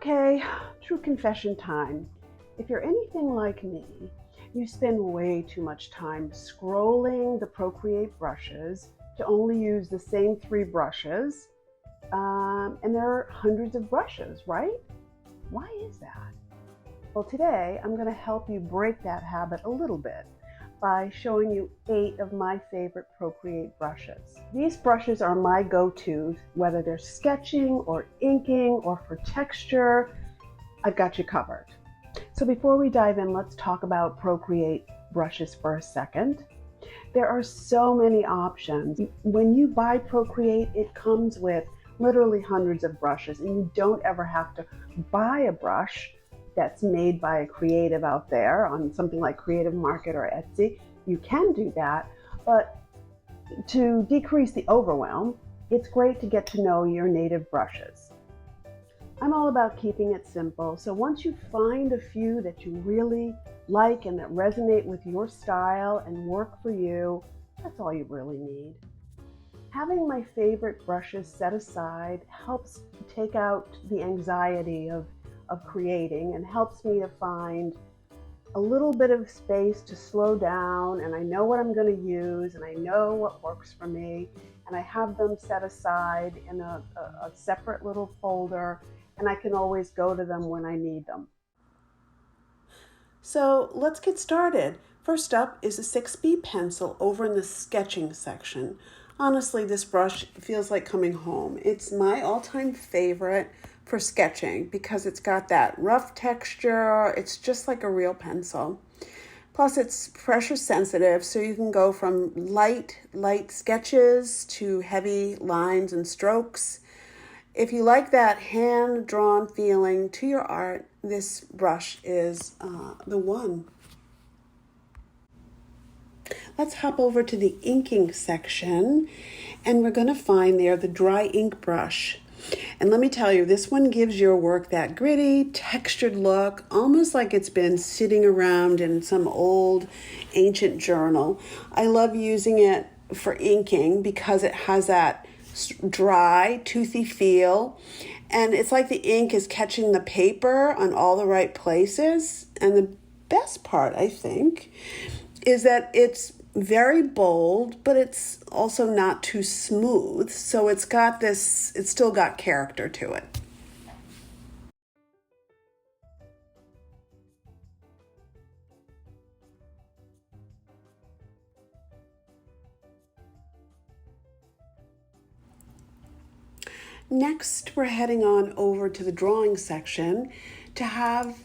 Okay, true confession time. If you're anything like me, you spend way too much time scrolling the Procreate brushes to only use the same 3 brushes. And there are hundreds of brushes, right? Why is that? Well, today I'm going to help you break that habit a little bit by showing you 8 of my favorite Procreate brushes. These brushes are my go-tos, whether they're sketching or inking or for texture, I've got you covered. So before we dive in, let's talk about Procreate brushes for a second. There are so many options. When you buy Procreate, it comes with literally hundreds of brushes, and you don't ever have to buy a brush that's made by a creative out there on something like Creative Market or Etsy. You can do that, but to decrease the overwhelm, it's great to get to know your native brushes. I'm all about keeping it simple, so once you find a few that you really like and that resonate with your style and work for you, that's all you really need. Having my favorite brushes set aside helps take out the anxiety of creating and helps me to find a little bit of space to slow down, and I know what I'm going to use and I know what works for me, and I have them set aside in a separate little folder, and I can always go to them when I need them. So let's get started. First up is a 6B pencil over in the sketching section. Honestly, this brush feels like coming home. It's my all-time favorite for sketching because it's got that rough texture. It's just like a real pencil. Plus, it's pressure sensitive, so you can go from light sketches to heavy lines and strokes. If you like that hand-drawn feeling to your art, this brush is the one. Let's hop over to the inking section, and we're going to find there the dry ink brush. And let me tell you, this one gives your work that gritty, textured look, almost like it's been sitting around in some old ancient journal. I love using it for inking because it has that dry, toothy feel, and it's like the ink is catching the paper on all the right places. And the best part, I think, is that it's very bold, but it's also not too smooth. So it's still got character to it. Next, we're heading on over to the drawing section to have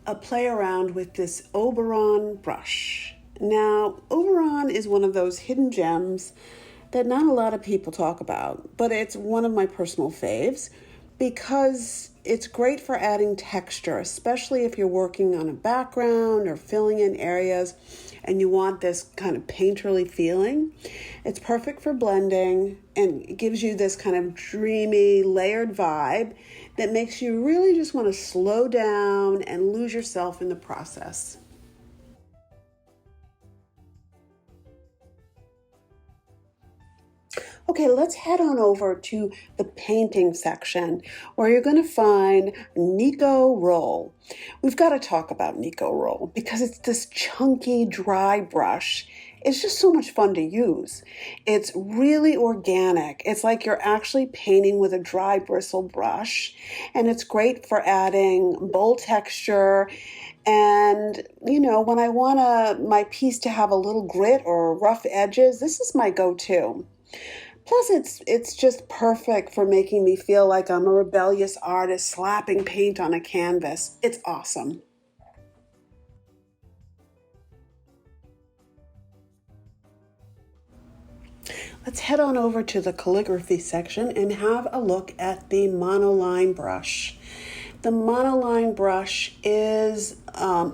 a play around with this Oberon brush. Now, Oberon is one of those hidden gems that not a lot of people talk about, but it's one of my personal faves because it's great for adding texture, especially if you're working on a background or filling in areas and you want this kind of painterly feeling. It's perfect for blending and it gives you this kind of dreamy, layered vibe that makes you really just want to slow down and lose yourself in the process. Okay, let's head on over to the painting section where you're going to find Niko Rull. We've got to talk about Niko Rull because it's this chunky, dry brush. It's just so much fun to use. It's really organic. It's like you're actually painting with a dry bristle brush, and it's great for adding bold texture. And, when I want my piece to have a little grit or rough edges, this is my go-to. Plus, it's just perfect for making me feel like I'm a rebellious artist slapping paint on a canvas. It's awesome. Let's head on over to the calligraphy section and have a look at the Monoline brush. The Monoline brush is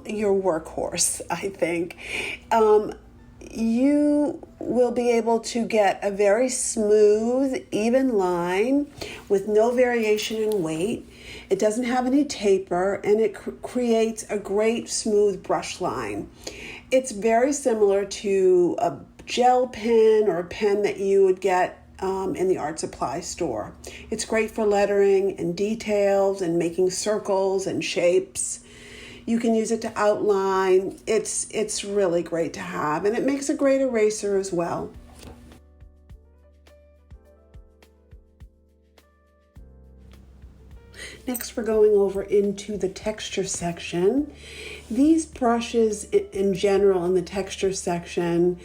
your workhorse, I think. You will be able to get a very smooth, even line with no variation in weight. It doesn't have any taper, and it creates a great smooth brush line. It's very similar to a gel pen or a pen that you would get in the art supply store. It's great for lettering and details and making circles and shapes. You can use it to outline. It's really great to have, and it makes a great eraser as well. Next, we're going over into the texture section. These brushes in general in the texture section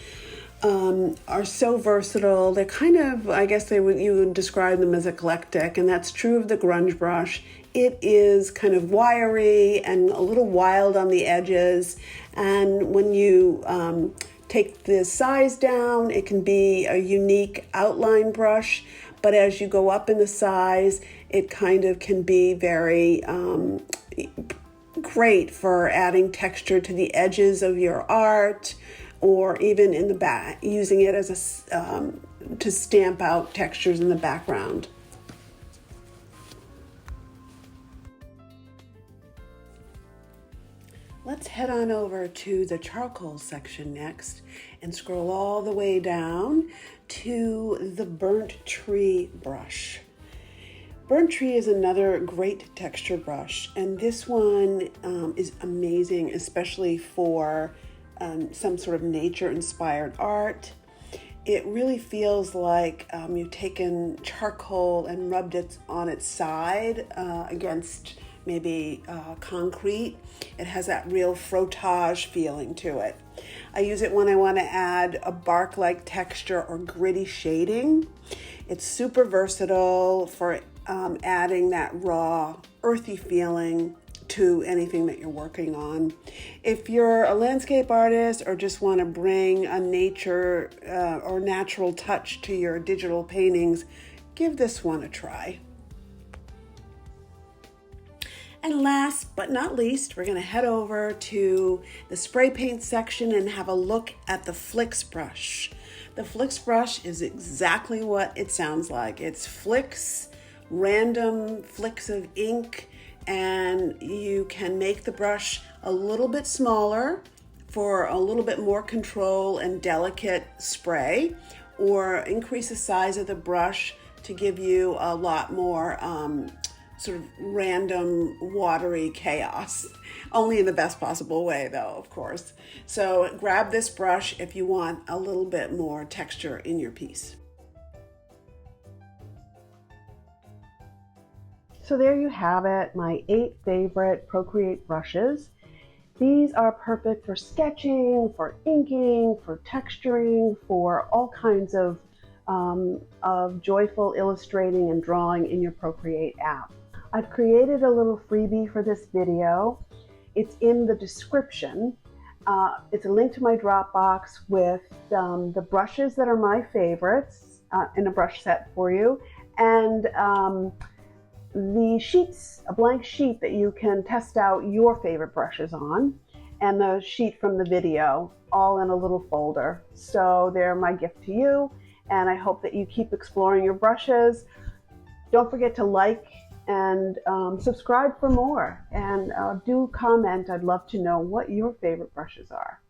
are so versatile. They're kind of, I guess you would describe them as eclectic, and that's true of the grunge brush. It is kind of wiry and a little wild on the edges, and when you take the size down, it can be a unique outline brush, but as you go up in the size, it kind of can be very great for adding texture to the edges of your art, or even in the back, using it as to stamp out textures in the background. Let's head on over to the charcoal section next and scroll all the way down to the Brunt Tree brush. Brunt Tree is another great texture brush, and this one is amazing, especially for some sort of nature-inspired art. It really feels like you've taken charcoal and rubbed it on its side against maybe concrete. It has that real frottage feeling to it. I use it when I want to add a bark-like texture or gritty shading. It's super versatile for adding that raw, earthy feeling to anything that you're working on. If you're a landscape artist or just want to bring a nature or natural touch to your digital paintings, give this one a try. And last but not least, we're going to head over to the spray paint section and have a look at the Flicks brush. The Flicks brush is exactly what it sounds like. It's flicks, random flicks of ink, and you can make the brush a little bit smaller for a little bit more control and delicate spray, or increase the size of the brush to give you a lot more sort of random watery chaos, only in the best possible way though, of course. So grab this brush if you want a little bit more texture in your piece. So there you have it, my 8 favorite Procreate brushes. These are perfect for sketching, for inking, for texturing, for all kinds of joyful illustrating and drawing in your Procreate app. I've created a little freebie for this video. It's in the description. It's a link to my Dropbox with the brushes that are my favorites in a brush set for you, and the sheets, a blank sheet that you can test out your favorite brushes on, and the sheet from the video, all in a little folder. So they're my gift to you, and I hope that you keep exploring your brushes. Don't forget to like and subscribe for more, and do comment. I'd love to know what your favorite brushes are.